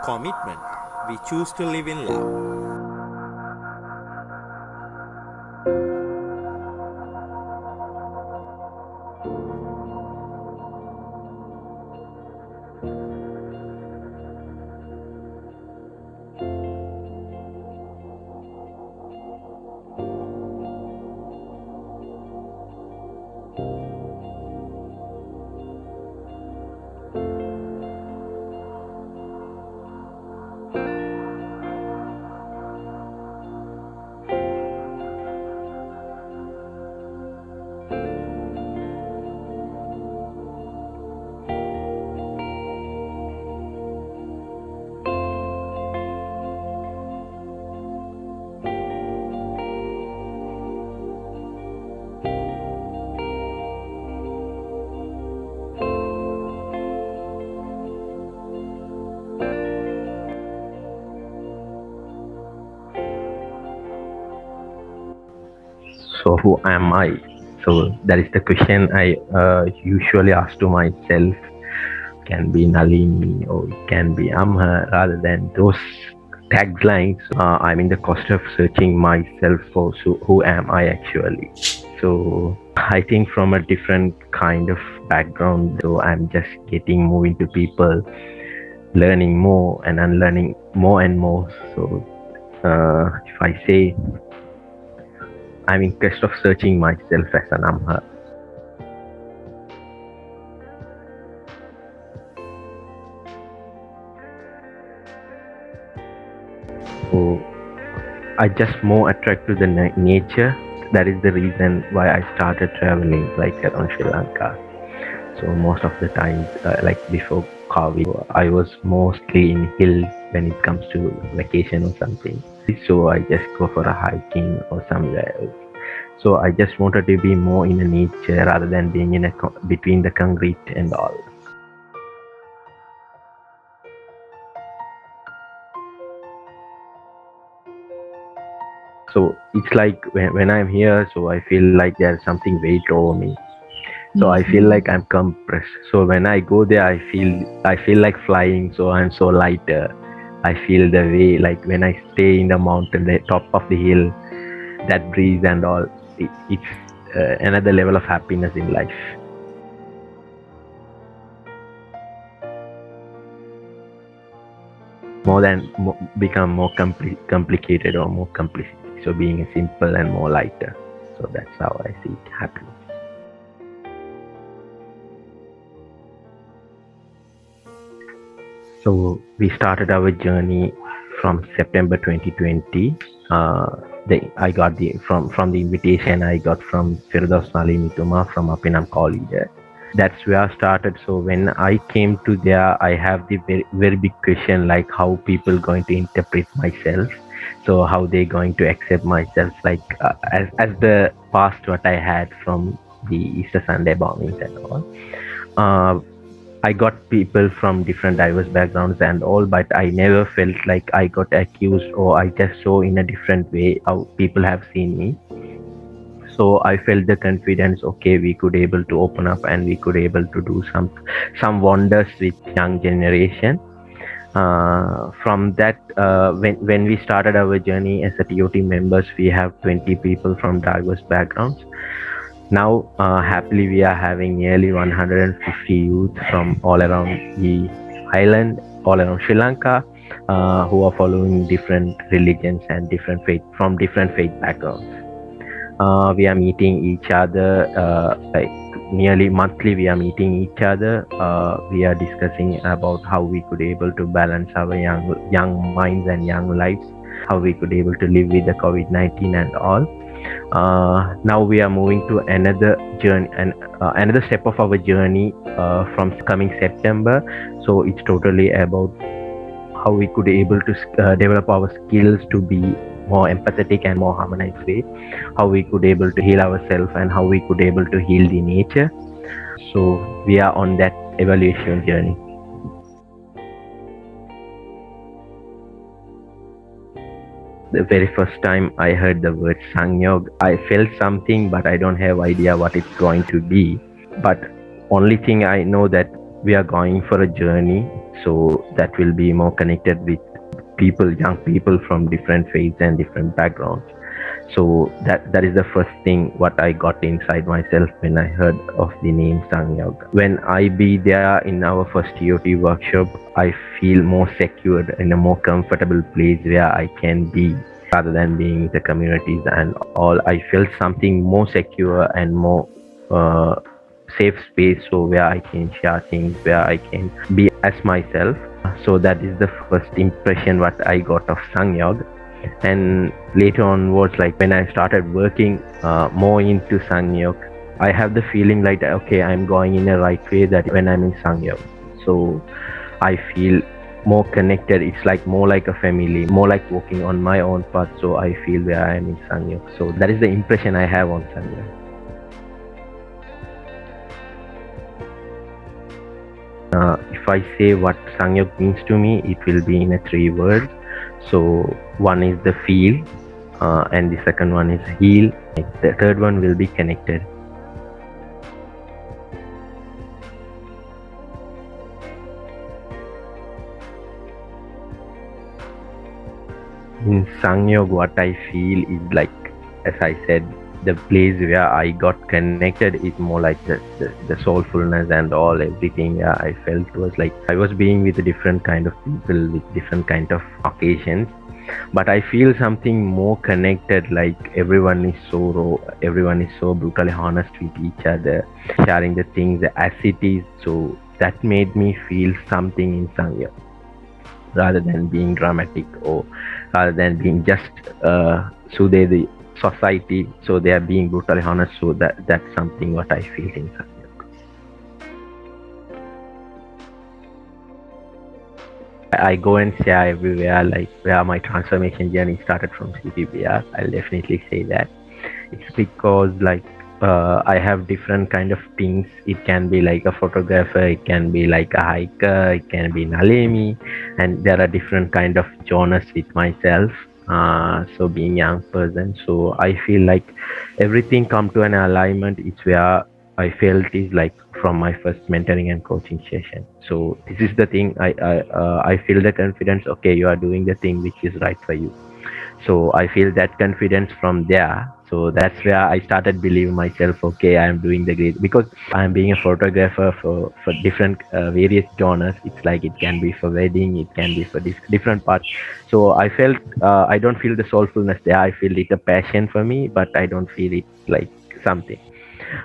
commitment. We choose to live in love. So who am I? So that is the question I usually ask to myself. Can be Nalini or it can be Amhar, rather than those taglines. I'm in the cost of searching myself for who am I actually. So I think from a different kind of background, so I'm just getting more into people, learning more and unlearning more and more. So if I say I'm in quest of searching myself as an Amhar. So I just more attracted to the nature. That is the reason why I started traveling like around Sri Lanka. So most of the time, like before COVID, I was mostly in hills when it comes to vacation or something. So I just go for a hiking or somewhere else. So I just wanted to be more in the nature rather than being in between the concrete and all. So it's like when I'm here, so I feel like there's something weight over me. So I feel like I'm compressed. So when I go there, I feel like flying. So I'm so lighter. I feel the way, like when I stay in the mountain, the top of the hill, that breeze and all. It's another level of happiness in life. Become more complicated or more complicity. So being simple and more lighter. So that's how I see it happening. So we started our journey from September 2020. I got from the invitation I got from Firdaus Nalimituma from Apinam College. That's where I started. So when I came to there, I have the very, very big question, like how people going to interpret myself. So how they going to accept myself, like as the past what I had from the Easter Sunday bombings and all. I got people from different diverse backgrounds and all, but I never felt like I got accused, or I just saw in a different way how people have seen me. So I felt the confidence, okay, we could able to open up and we could able to do some wonders with young generation. From that, when we started our journey as a TOT members, we have 20 people from diverse backgrounds. Now, happily, we are having nearly 150 youth from all around the island, all around Sri Lanka, who are following different religions and different faith backgrounds. We are meeting each other like nearly monthly. We are meeting each other. We are discussing about how we could able to balance our young minds and young lives, how we could able to live with the COVID-19 and all. Now we are moving to another journey and another step of our journey from coming September. So it's totally about how we could able to develop our skills to be more empathetic and more harmonized way, how we could able to heal ourselves and how we could able to heal the nature. So we are on that evaluation journey. The very first time I heard the word Sangyog, I felt something, but I don't have idea what it's going to be. But only thing I know that we are going for a journey, so that will be more connected with people, young people from different faiths and different backgrounds. So that is the first thing what I got inside myself when I heard of the name SANGYOG. When I be there in our first TOT workshop, I feel more secured in a more comfortable place where I can be rather than being with the communities and all. I felt something more secure and more safe space, so where I can share things, where I can be as myself. So that is the first impression what I got of SANGYOG. And later onwards, like when I started working more into SANGYOG, I have the feeling like, okay, I'm going in a right way that when I'm in SANGYOG. So I feel more connected. It's like more like a family, more like walking on my own path. So I feel where I am in SANGYOG. So that is the impression I have on SANGYOG. If I say what SANGYOG means to me, it will be in a 3 words. So one is the feel, and the second one is heal. The third one will be connected. In SANGYOG, what I feel is like, as I said, the place where I got connected is more like the soulfulness and all, everything. I felt was like I was being with a different kind of people with different kind of occasions, but I feel something more connected. Like everyone is so raw, everyone is so brutally honest with each other, sharing the things as it is. So that made me feel something in SANGYOG, rather than being dramatic or rather than being just so the society, so they are being brutally honest. So that's something what I feel in SANGYOG. I go and share everywhere, like where my transformation journey started from Cpbr. I'll definitely say that. It's because like I have different kind of things. It can be like a photographer, it can be like a hiker, it can be Nalemi, and there are different kind of genres with myself. So being young person, so I feel like everything come to an alignment. It's where I felt is like from my first mentoring and coaching session. So this is the thing I feel the confidence. Okay, you are doing the thing which is right for you. So I feel that confidence from there. So that's where I started believing myself. Okay, I am doing the great, because I'm being a photographer for different various genres. It's like it can be for wedding, it can be for different parts. So I felt I don't feel the soulfulness there. I feel it a passion for me, but I don't feel it like something.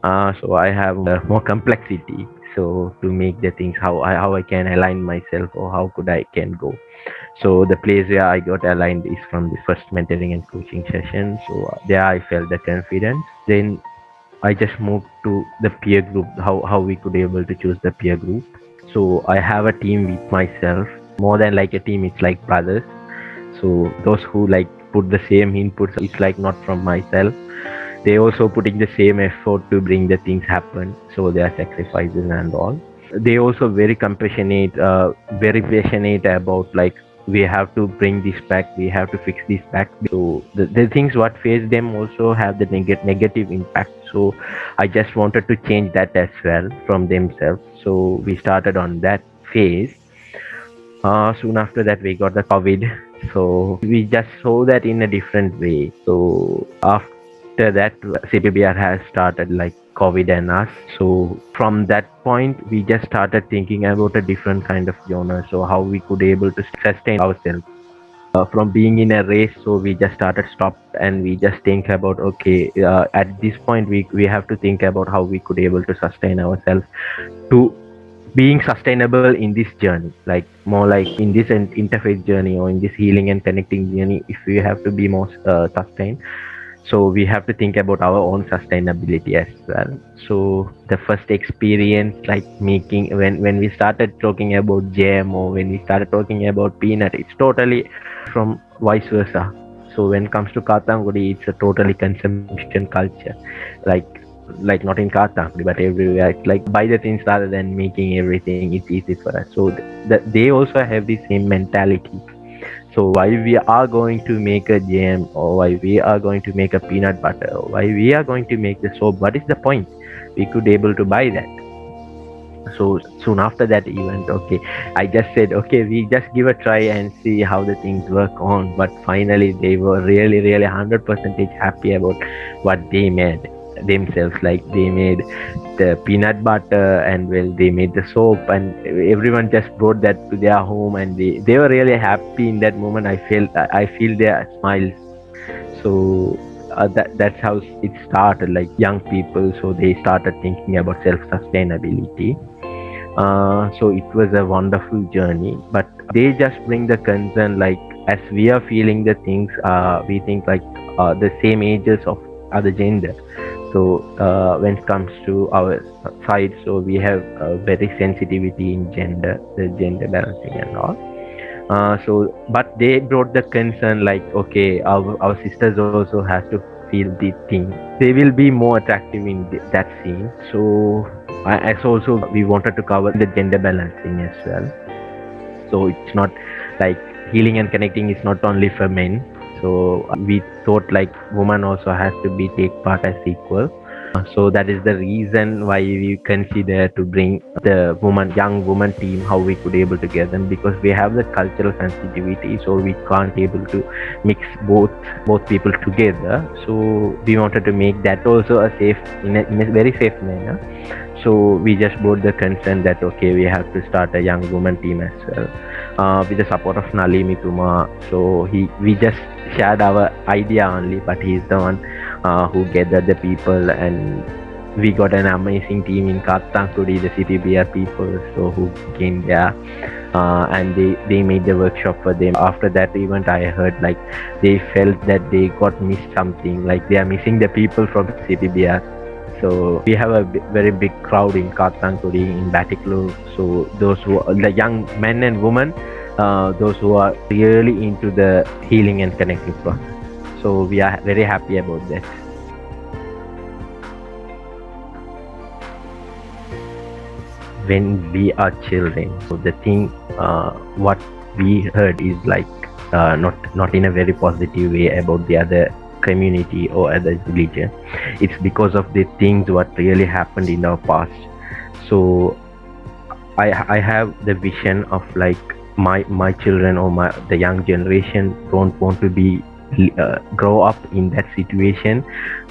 So I have more complexity. So to make the things how I can align myself, or how could I can go. So the place where I got aligned is from the first mentoring and coaching session. So there I felt the confidence. Then I just moved to the peer group, how we could able to choose the peer group. So I have a team with myself. More than like a team, it's like brothers. So those who like put the same inputs, it's like not from myself. They also putting the same effort to bring the things happen. So there are sacrifices and all. They also very compassionate, very passionate about like we have to bring this back, we have to fix this back. So the things what face them also have the negative impact. So I just wanted to change that as well from themselves. So we started on that phase. Soon after that we got the COVID. So we just saw that in a different way. So after that Cpbr has started like COVID and us. So from that point we just started thinking about a different kind of genre, so how we could able to sustain ourselves from being in a race. So we just started stop and we just think about, okay, at this point we have to think about how we could able to sustain ourselves to being sustainable in this journey, like more like in this interfaith journey or in this healing and connecting journey. If we have to be more sustained, so we have to think about our own sustainability as well. So the first experience like making, when we started talking about jam or when we started talking about peanut, it's totally from vice versa. So when it comes to Katangudi, it's a totally consumption culture, like not in Katangudi but everywhere. It's like buy the things rather than making everything. It's easy for us. So they also have the same mentality. So why we are going to make a jam, or why we are going to make a peanut butter, or why we are going to make the soap? What is the point? We could able to buy that. So soon after that event, okay, I just said, okay, we just give a try and see how the things work on. But finally they were really, really 100% happy about what they made themselves. Like they made the peanut butter, and well, they made the soap, and everyone just brought that to their home, and they were really happy in that moment. I feel their smiles. So that's how it started, like young people, so they started thinking about self sustainability. So it was a wonderful journey, but they just bring the concern, like as we are feeling the things, we think like the same ages of other gender. So when it comes to our side, so we have very sensitivity in gender, the gender balancing and all. So but they brought the concern, like okay, our sisters also has to feel the thing, they will be more attractive in that scene. So as also we wanted to cover the gender balancing as well. So it's not like healing and connecting is not only for men. So we thought like woman also has to be take part as equal. So that is the reason why we consider to bring the young woman team, how we could able to get them, because we have the cultural sensitivity, so we can't able to mix both people together. So we wanted to make that also a safe, in a very safe manner. So we just brought the concern that okay, we have to start a young woman team as well, with the support of Nali Mituma. So we just shared our idea only, but he's the one who gathered the people, and we got an amazing team in Kattankudi, the Cpbr people, so who came there, and they made the workshop for them. After that event, I heard like they felt that they got missed something, like they are missing the people from Cpbr. So we have a very big crowd in Kattankudi, in Batiklu. So those who are the young men and women, those who are really into the healing and connecting process. So we are very happy about that. When we are children, so the thing what we heard is like not in a very positive way about the other community or other religion. It's because of the things what really happened in our past. So I have the vision of like my children or the young generation don't want to be grow up in that situation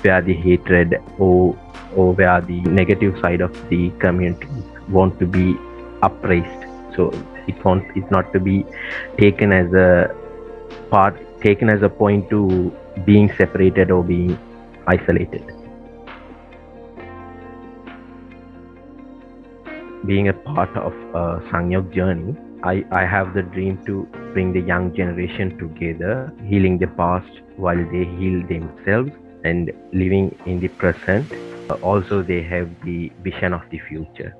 where the hatred or where the negative side of the community want to be upraised. So it's not to be taken as a taken as a point to being separated or being isolated. Being a part of Sangyog journey, I have the dream to bring the young generation together, healing the past while they heal themselves and living in the present. Also, they have the vision of the future.